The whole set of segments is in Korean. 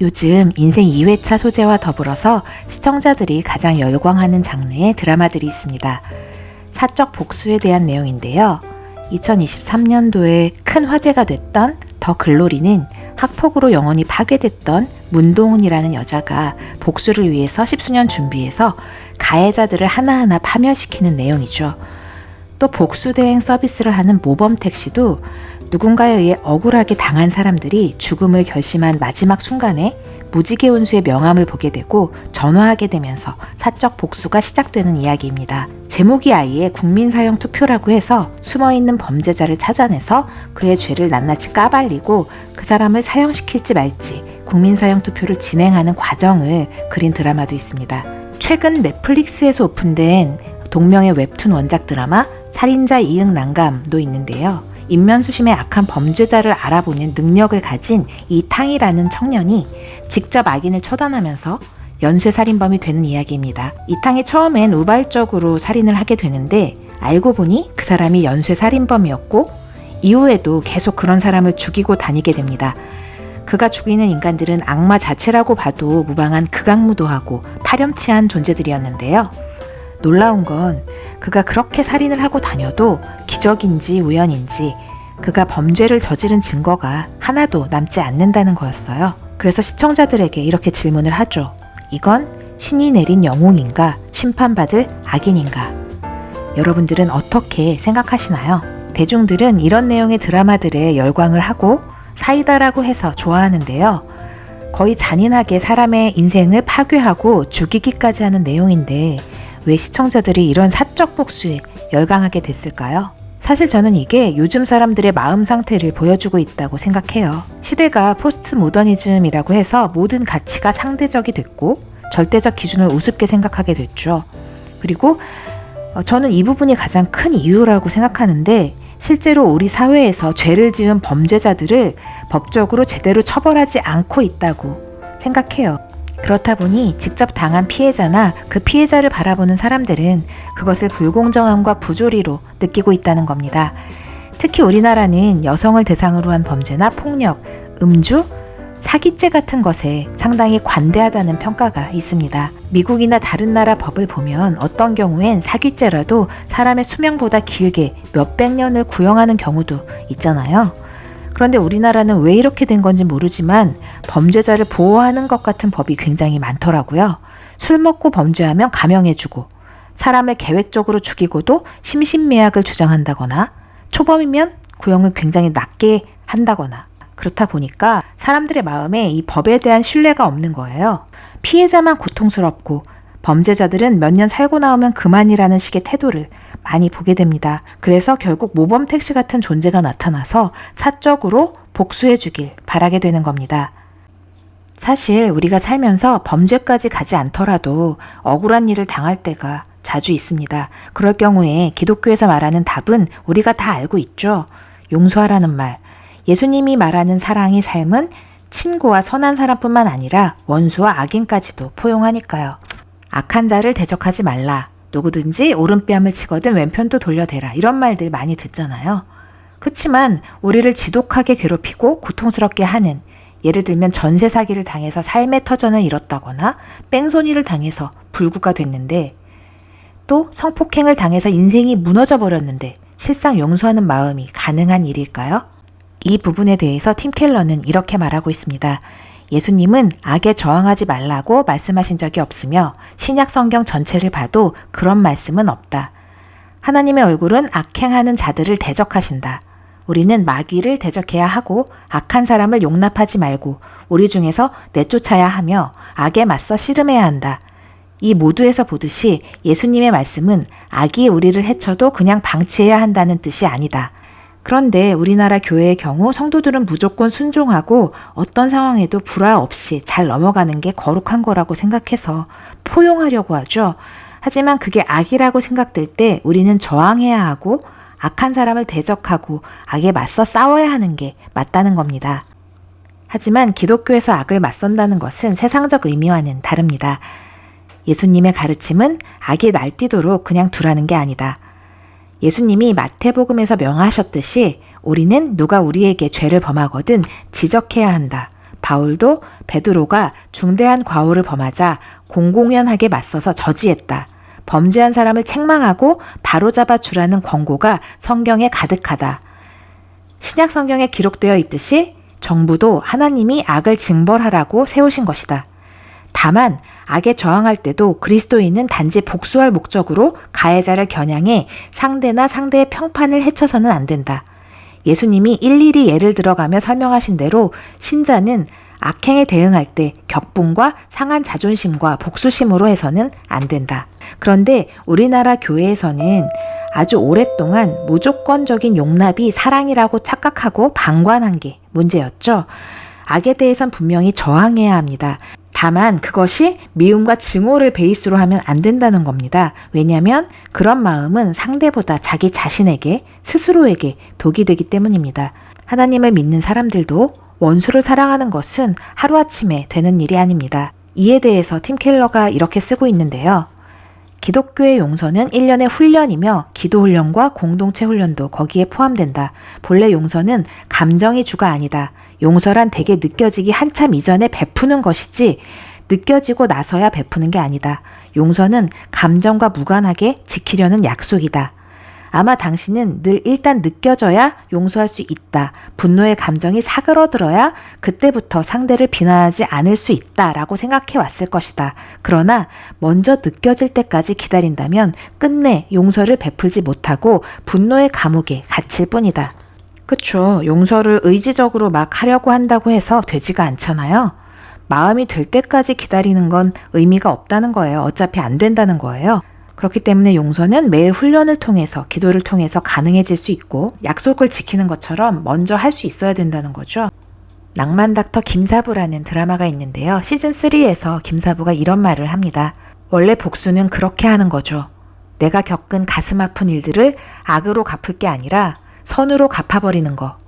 요즘 인생 2회차 소재와 더불어서 시청자들이 가장 열광하는 장르의 드라마들이 있습니다. 사적 복수에 대한 내용인데요. 2023년도에 큰 화제가 됐던 더 글로리는 학폭으로 영혼이 파괴됐던 문동은이라는 여자가 복수를 위해서 10수년 준비해서 가해자들을 하나하나 파멸시키는 내용이죠. 또 복수대행 서비스를 하는 모범택시도 누군가에 의해 억울하게 당한 사람들이 죽음을 결심한 마지막 순간에 무지개 운수의 명함을 보게 되고 전화하게 되면서 사적 복수가 시작되는 이야기입니다. 제목이 아예 국민사형 투표라고 해서 숨어있는 범죄자를 찾아내서 그의 죄를 낱낱이 까발리고 그 사람을 사형시킬지 말지 국민사형 투표를 진행하는 과정을 그린 드라마도 있습니다. 최근 넷플릭스에서 오픈된 동명의 웹툰 원작 드라마 살인자 이응 난감도 있는데요. 인면수심의 악한 범죄자를 알아보는 능력을 가진 이탕이라는 청년이 직접 악인을 처단하면서 연쇄살인범이 되는 이야기입니다. 이탕이 처음엔 우발적으로 살인을 하게 되는데 알고 보니 그 사람이 연쇄살인범이었고 이후에도 계속 그런 사람을 죽이고 다니게 됩니다. 그가 죽이는 인간들은 악마 자체라고 봐도 무방한 극악무도하고 파렴치한 존재들이었는데요. 놀라운 건 그가 그렇게 살인을 하고 다녀도 기적인지 우연인지 그가 범죄를 저지른 증거가 하나도 남지 않는다는 거였어요. 그래서 시청자들에게 이렇게 질문을 하죠. 이건 신이 내린 영웅인가 심판받을 악인인가? 여러분들은 어떻게 생각하시나요? 대중들은 이런 내용의 드라마들에 열광을 하고 사이다라고 해서 좋아하는데요. 거의 잔인하게 사람의 인생을 파괴하고 죽이기까지 하는 내용인데 왜 시청자들이 이런 사적 복수에 열광하게 됐을까요? 사실 저는 이게 요즘 사람들의 마음 상태를 보여주고 있다고 생각해요. 시대가 포스트 모더니즘이라고 해서 모든 가치가 상대적이 됐고 절대적 기준을 우습게 생각하게 됐죠. 그리고 저는 이 부분이 가장 큰 이유라고 생각하는데 실제로 우리 사회에서 죄를 지은 범죄자들을 법적으로 제대로 처벌하지 않고 있다고 생각해요. 그렇다 보니 직접 당한 피해자나 그 피해자를 바라보는 사람들은 그것을 불공정함과 부조리로 느끼고 있다는 겁니다. 특히 우리나라는 여성을 대상으로 한 범죄나 폭력, 음주, 사기죄 같은 것에 상당히 관대하다는 평가가 있습니다. 미국이나 다른 나라 법을 보면 어떤 경우엔 사기죄라도 사람의 수명보다 길게 몇백 년을 구형하는 경우도 있잖아요. 그런데 우리나라는 왜 이렇게 된 건지 모르지만 범죄자를 보호하는 것 같은 법이 굉장히 많더라고요. 술 먹고 범죄하면 감형해주고 사람을 계획적으로 죽이고도 심신미약을 주장한다거나 초범이면 구형을 굉장히 낮게 한다거나 그렇다 보니까 사람들의 마음에 이 법에 대한 신뢰가 없는 거예요. 피해자만 고통스럽고 범죄자들은 몇 년 살고 나오면 그만이라는 식의 태도를 많이 보게 됩니다. 그래서 결국 모범택시 같은 존재가 나타나서 사적으로 복수해주길 바라게 되는 겁니다. 사실 우리가 살면서 범죄까지 가지 않더라도 억울한 일을 당할 때가 자주 있습니다. 그럴 경우에 기독교에서 말하는 답은 우리가 다 알고 있죠. 용서하라는 말. 예수님이 말하는 사랑의 삶은 친구와 선한 사람뿐만 아니라 원수와 악인까지도 포용하니까요. 악한 자를 대적하지 말라. 누구든지 오른뺨을 치거든 왼편도 돌려대라. 이런 말들 많이 듣잖아요. 그치만 우리를 지독하게 괴롭히고 고통스럽게 하는 예를 들면 전세 사기를 당해서 삶의 터전을 잃었다거나 뺑소니를 당해서 불구가 됐는데 또 성폭행을 당해서 인생이 무너져 버렸는데 실상 용서하는 마음이 가능한 일일까요? 이 부분에 대해서 팀 켈러는 이렇게 말하고 있습니다. 예수님은 악에 저항하지 말라고 말씀하신 적이 없으며 신약 성경 전체를 봐도 그런 말씀은 없다. 하나님의 얼굴은 악행하는 자들을 대적하신다. 우리는 마귀를 대적해야 하고 악한 사람을 용납하지 말고 우리 중에서 내쫓아야 하며 악에 맞서 씨름해야 한다. 이 모두에서 보듯이 예수님의 말씀은 악이 우리를 해쳐도 그냥 방치해야 한다는 뜻이 아니다. 그런데 우리나라 교회의 경우 성도들은 무조건 순종하고 어떤 상황에도 불화 없이 잘 넘어가는 게 거룩한 거라고 생각해서 포용하려고 하죠. 하지만 그게 악이라고 생각될 때 우리는 저항해야 하고 악한 사람을 대적하고 악에 맞서 싸워야 하는 게 맞다는 겁니다. 하지만 기독교에서 악을 맞선다는 것은 세상적 의미와는 다릅니다. 예수님의 가르침은 악이 날뛰도록 그냥 두라는 게 아니다. 예수님이 마태복음에서 명하셨듯이 우리는 누가 우리에게 죄를 범하거든 지적해야 한다. 바울도 베드로가 중대한 과오를 범하자 공공연하게 맞서서 저지했다. 범죄한 사람을 책망하고 바로잡아 주라는 권고가 성경에 가득하다. 신약 성경에 기록되어 있듯이 정부도 하나님이 악을 징벌하라고 세우신 것이다. 다만 악에 저항할 때도 그리스도인은 단지 복수할 목적으로 가해자를 겨냥해 상대나 상대의 평판을 해쳐서는 안 된다. 예수님이 일일이 예를 들어가며 설명하신 대로 신자는 악행에 대응할 때 격분과 상한 자존심과 복수심으로 해서는 안 된다. 그런데 우리나라 교회에서는 아주 오랫동안 무조건적인 용납이 사랑이라고 착각하고 방관한 게 문제였죠. 악에 대해선 분명히 저항해야 합니다. 다만 그것이 미움과 증오를 베이스로 하면 안 된다는 겁니다. 왜냐하면 그런 마음은 상대보다 자기 자신에게, 스스로에게 독이 되기 때문입니다. 하나님을 믿는 사람들도 원수를 사랑하는 것은 하루아침에 되는 일이 아닙니다. 이에 대해서 팀 켈러가 이렇게 쓰고 있는데요. 기독교의 용서는 1년의 훈련이며 기도훈련과 공동체 훈련도 거기에 포함된다. 본래 용서는 감정이 주가 아니다. 용서란 대개 느껴지기 한참 이전에 베푸는 것이지 느껴지고 나서야 베푸는 게 아니다. 용서는 감정과 무관하게 지키려는 약속이다. 아마 당신은 늘 일단 느껴져야 용서할 수 있다. 분노의 감정이 사그러들어야 그때부터 상대를 비난하지 않을 수 있다라고 생각해 왔을 것이다. 그러나 먼저 느껴질 때까지 기다린다면 끝내 용서를 베풀지 못하고 분노의 감옥에 갇힐 뿐이다. 그쵸. 용서를 의지적으로 막 하려고 한다고 해서 되지가 않잖아요. 마음이 될 때까지 기다리는 건 의미가 없다는 거예요. 어차피 안 된다는 거예요. 그렇기 때문에 용서는 매일 훈련을 통해서, 기도를 통해서 가능해질 수 있고 약속을 지키는 것처럼 먼저 할 수 있어야 된다는 거죠. 낭만 닥터 김사부라는 드라마가 있는데요. 시즌3에서 김사부가 이런 말을 합니다. 원래 복수는 그렇게 하는 거죠. 내가 겪은 가슴 아픈 일들을 악으로 갚을 게 아니라 선으로 갚아버리는 거.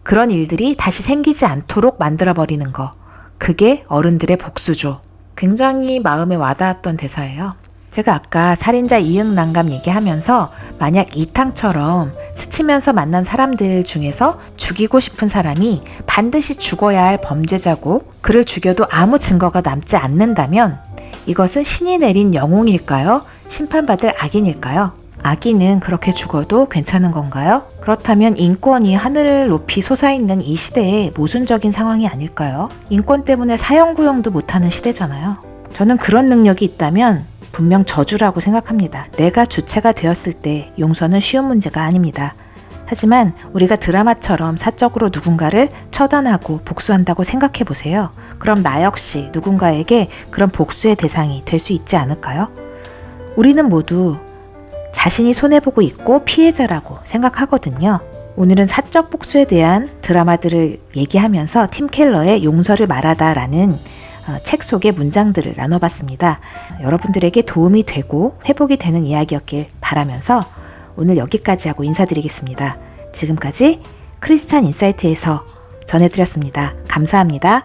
그런 일들이 다시 생기지 않도록 만들어버리는 거. 그게 어른들의 복수죠. 굉장히 마음에 와닿았던 대사예요. 제가 아까 살인자 이응난감 얘기하면서 만약 이탕처럼 스치면서 만난 사람들 중에서 죽이고 싶은 사람이 반드시 죽어야 할 범죄자고 그를 죽여도 아무 증거가 남지 않는다면 이것은 신이 내린 영웅일까요? 심판받을 악인일까요? 악인은 그렇게 죽어도 괜찮은 건가요? 그렇다면 인권이 하늘을 높이 솟아있는 이 시대에 모순적인 상황이 아닐까요? 인권 때문에 사형구형도 못하는 시대잖아요. 저는 그런 능력이 있다면 분명 저주라고 생각합니다. 내가 주체가 되었을 때 용서는 쉬운 문제가 아닙니다. 하지만 우리가 드라마처럼 사적으로 누군가를 처단하고 복수한다고 생각해 보세요. 그럼 나 역시 누군가에게 그런 복수의 대상이 될 수 있지 않을까요? 우리는 모두 자신이 손해보고 있고 피해자라고 생각하거든요. 오늘은 사적 복수에 대한 드라마들을 얘기하면서 팀 켈러의 용서를 말하다라는 책 속의 문장들을 나눠봤습니다. 여러분들에게 도움이 되고 회복이 되는 이야기였길 바라면서 오늘 여기까지 하고 인사드리겠습니다. 지금까지 크리스찬 인사이트에서 전해드렸습니다. 감사합니다.